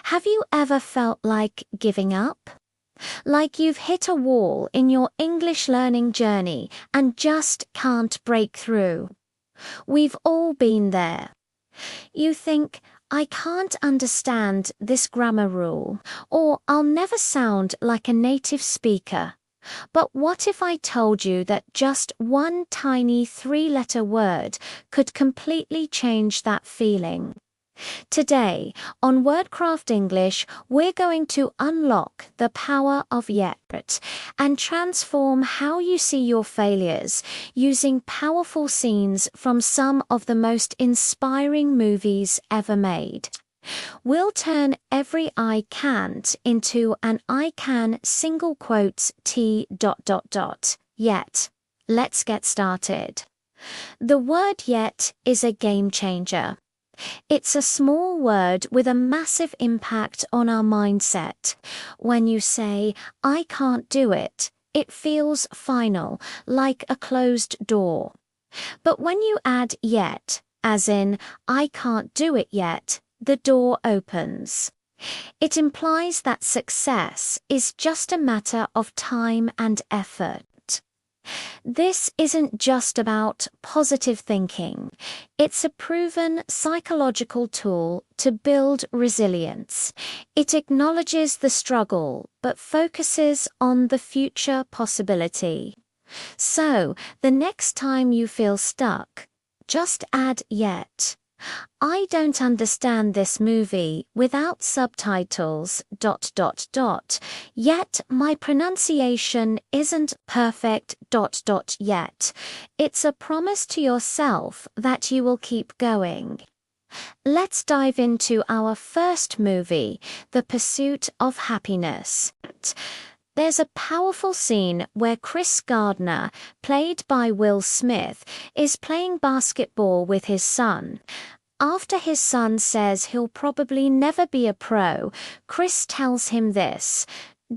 Have you ever felt like giving up? Like you've hit a wall in your English learning journey and just can't break through? We've all been there. You think, I can't understand this grammar rule, or I'll never sound like a native speaker. But what if I told you that just one tiny three-letter word could completely change that feeling? Today, on WordCraft English, we're going to unlock the power of yet and transform how you see your failures using powerful scenes from some of the most inspiring movies ever made. We'll turn every I can't into an I can single quotes T ... Yet. Let's get started. The word yet is a game changer. It's a small word with a massive impact on our mindset. When you say, I can't do it, it feels final, like a closed door. But when you add yet, as in, I can't do it yet, the door opens. It implies that success is just a matter of time and effort. This isn't just about positive thinking. It's a proven psychological tool to build resilience. It acknowledges the struggle, but focuses on the future possibility. So, the next time you feel stuck, just add yet. I don't understand this movie without subtitles ... Yet my pronunciation isn't perfect ... Yet. It's a promise to yourself that you will keep going. Let's dive into our first movie, The Pursuit of Happiness. There's a powerful scene where Chris Gardner, played by Will Smith, is playing basketball with his son. After his son says he'll probably never be a pro, Chris tells him this: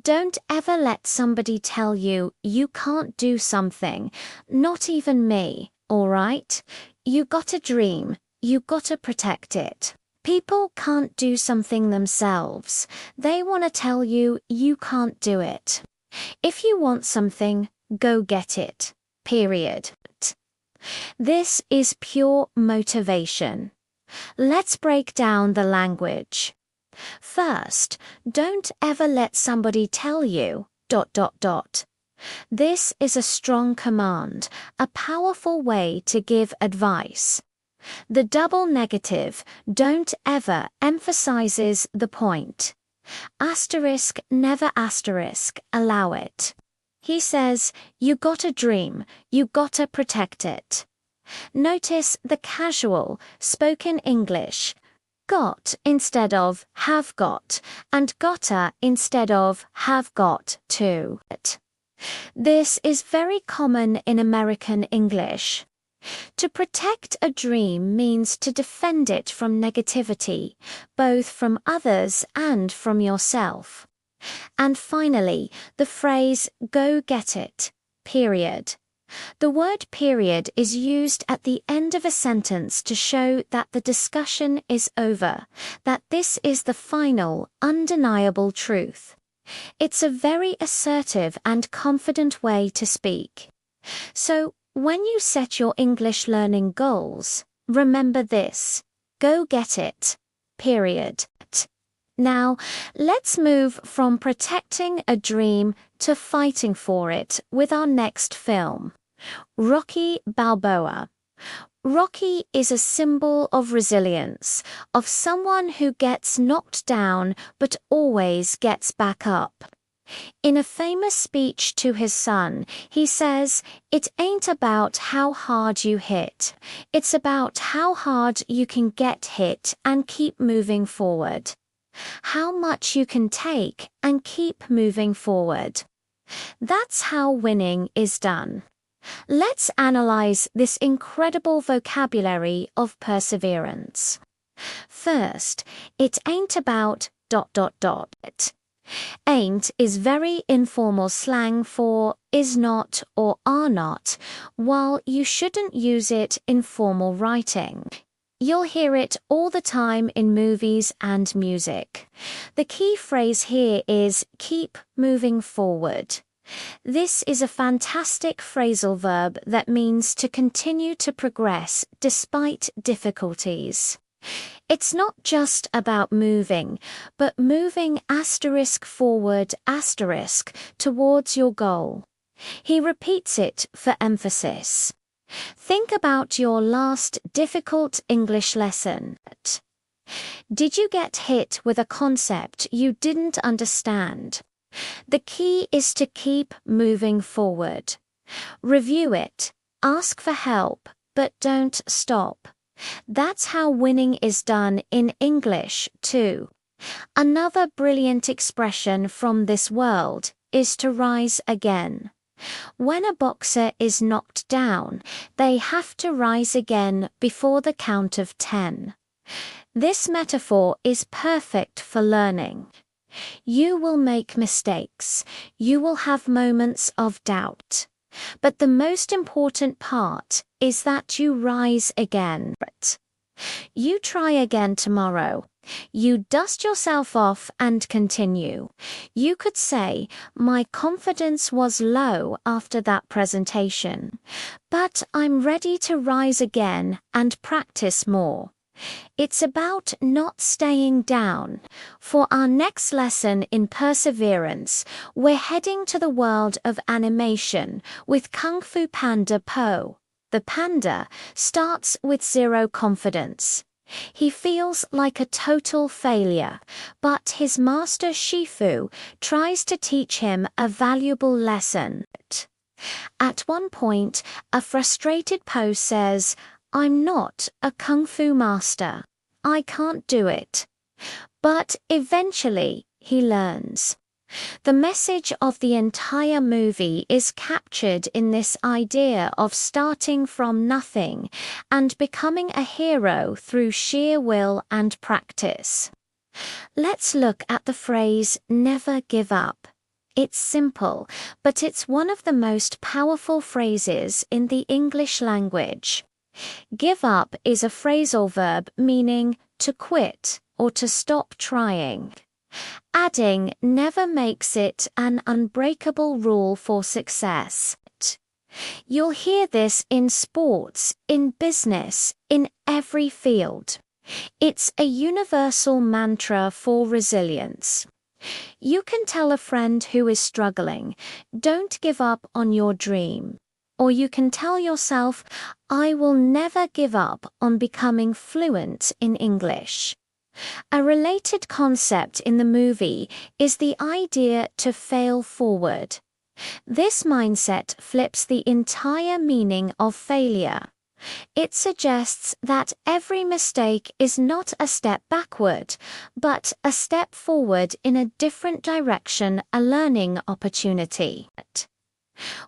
don't ever let somebody tell you you can't do something, not even me, all right? You got a dream, you gotta protect it. People can't do something themselves. They want to tell you you can't do it. If you want something, go get it. Period. This is pure motivation. Let's break down the language. First, don't ever let somebody tell you ... This is a strong command, a powerful way to give advice. The double negative, don't ever, emphasizes the point. Asterisk, never asterisk, allow it. He says, you got a dream, you gotta protect it. Notice the casual, spoken English. Got instead of have got, and gotta instead of have got to. This is very common in American English. To protect a dream means to defend it from negativity, both from others and from yourself. And finally, the phrase, go get it, period. The word period is used at the end of a sentence to show that the discussion is over, that this is the final, undeniable truth. It's a very assertive and confident way to speak. So, when you set your English learning goals, remember this: go get it, period. Now, let's move from protecting a dream to fighting for it with our next film, Rocky Balboa. Rocky is a symbol of resilience, of someone who gets knocked down but always gets back up. In a famous speech to his son, he says, it ain't about how hard you hit. It's about how hard you can get hit and keep moving forward. How much you can take and keep moving forward. That's how winning is done. Let's analyze this incredible vocabulary of perseverance. First, it ain't about ... Ain't is very informal slang for is not or are not, while you shouldn't use it in formal writing. You'll hear it all the time in movies and music. The key phrase here is keep moving forward. This is a fantastic phrasal verb that means to continue to progress despite difficulties. It's not just about moving, but moving forward towards your goal. He repeats it for emphasis. Think about your last difficult English lesson. Did you get hit with a concept you didn't understand? The key is to keep moving forward. Review it, ask for help, but don't stop. That's how winning is done in English, too. Another brilliant expression from this world is to rise again. When a boxer is knocked down, they have to rise again before the count of 10. This metaphor is perfect for learning. You will make mistakes. You will have moments of doubt. But the most important part is that you rise again. You try again tomorrow. You dust yourself off and continue. You could say, my confidence was low after that presentation, but I'm ready to rise again and practice more. It's about not staying down. For our next lesson in perseverance, we're heading to the world of animation with Kung Fu Panda Po. The panda starts with zero confidence. He feels like a total failure, but his master Shifu tries to teach him a valuable lesson. At one point, a frustrated Po says, I'm not a kung fu master. I can't do it. But eventually, he learns. The message of the entire movie is captured in this idea of starting from nothing and becoming a hero through sheer will and practice. Let's look at the phrase, never give up. It's simple, but it's one of the most powerful phrases in the English language. Give up is a phrasal verb meaning to quit or to stop trying. Adding never makes it an unbreakable rule for success. You'll hear this in sports, in business, in every field. It's a universal mantra for resilience. You can tell a friend who is struggling, don't give up on your dream. Or you can tell yourself, I will never give up on becoming fluent in English. A related concept in the movie is the idea to fail forward. This mindset flips the entire meaning of failure. It suggests that every mistake is not a step backward, but a step forward in a different direction, a learning opportunity.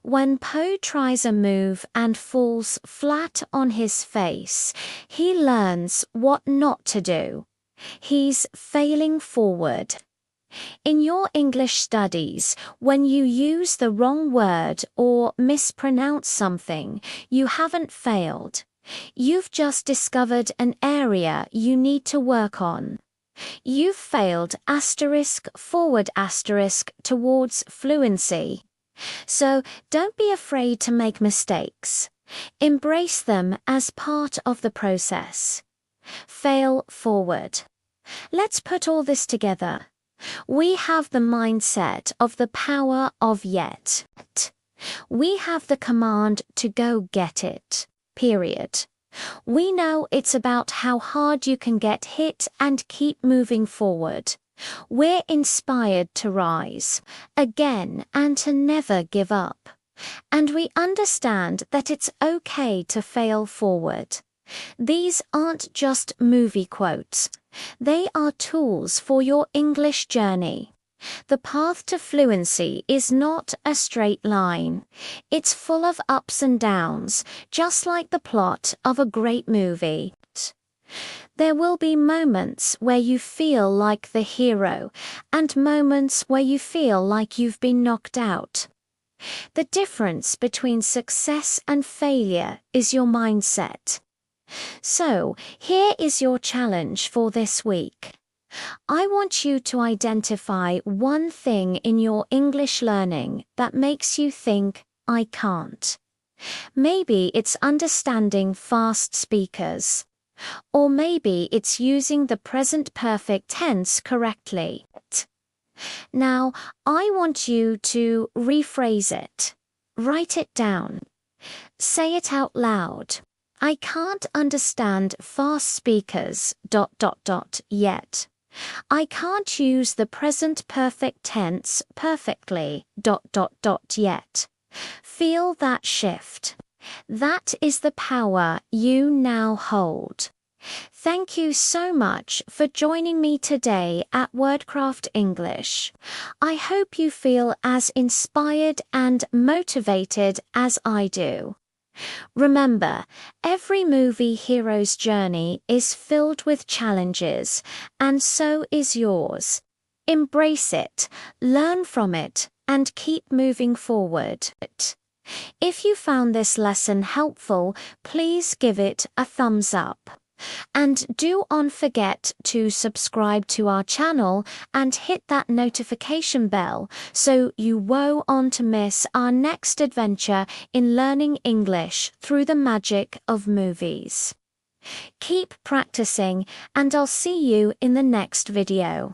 When Po tries a move and falls flat on his face, he learns what not to do. He's failing forward. In your English studies, when you use the wrong word or mispronounce something, you haven't failed. You've just discovered an area you need to work on. You've failed *forward* towards fluency. So don't be afraid to make mistakes. Embrace them as part of the process. Fail forward. Let's put all this together. We have the mindset of the power of yet. We have the command to go get it. Period. We know it's about how hard you can get hit and keep moving forward. We're inspired to rise again and to never give up. And we understand that it's okay to fail forward. These aren't just movie quotes. They are tools for your English journey. The path to fluency is not a straight line. It's full of ups and downs, just like the plot of a great movie. There will be moments where you feel like the hero, and moments where you feel like you've been knocked out. The difference between success and failure is your mindset. So, here is your challenge for this week. I want you to identify one thing in your English learning that makes you think, I can't. Maybe it's understanding fast speakers. Or maybe it's using the present perfect tense correctly. Now, I want you to rephrase it. Write it down. Say it out loud. I can't understand fast speakers ... yet. I can't use the present perfect tense perfectly ... yet. Feel that shift. That is the power you now hold. Thank you so much for joining me today at WordCraft English. I hope you feel as inspired and motivated as I do. Remember, every movie hero's journey is filled with challenges, and so is yours. Embrace it, learn from it, and keep moving forward. If you found this lesson helpful, please give it a thumbs up. And do not forget to subscribe to our channel and hit that notification bell so you won't miss our next adventure in learning English through the magic of movies. Keep practicing, and I'll see you in the next video.